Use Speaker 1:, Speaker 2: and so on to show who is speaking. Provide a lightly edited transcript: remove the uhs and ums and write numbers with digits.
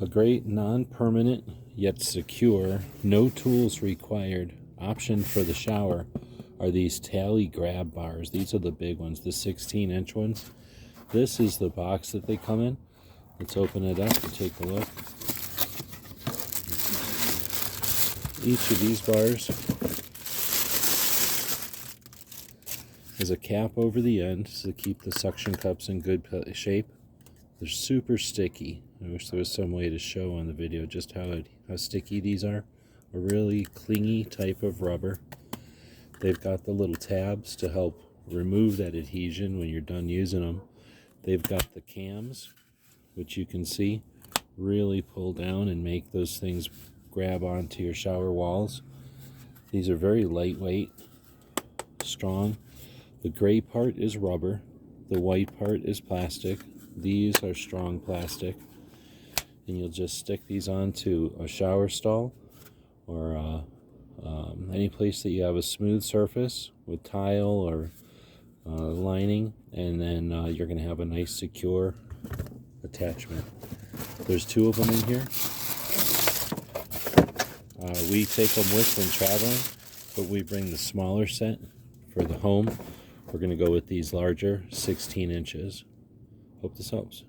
Speaker 1: A great non-permanent yet secure, no tools required option for the shower are these Taili grab bars. These are the big ones, the 16-inch ones. This is the box that they come in. Let's open it up and take a look. Each of these bars has a cap over the end to keep the suction cups in good shape. They're super sticky. I wish there was some way to show on the video just how sticky these are. A really clingy type of rubber. They've got the little tabs to help remove that adhesion when you're done using them. They've got the cams, which you can see really pull down and make those things grab onto your shower walls. These are very lightweight, strong. The gray part is rubber. The white part is plastic. These are strong plastic. And you'll just stick these onto a shower stall or any place that you have a smooth surface with tile or lining, and then you're going to have a nice secure attachment. There's two of them in here. We take them with when traveling, but we bring the smaller set for the home. We're going to go with these larger 16 inches. Hope this helps.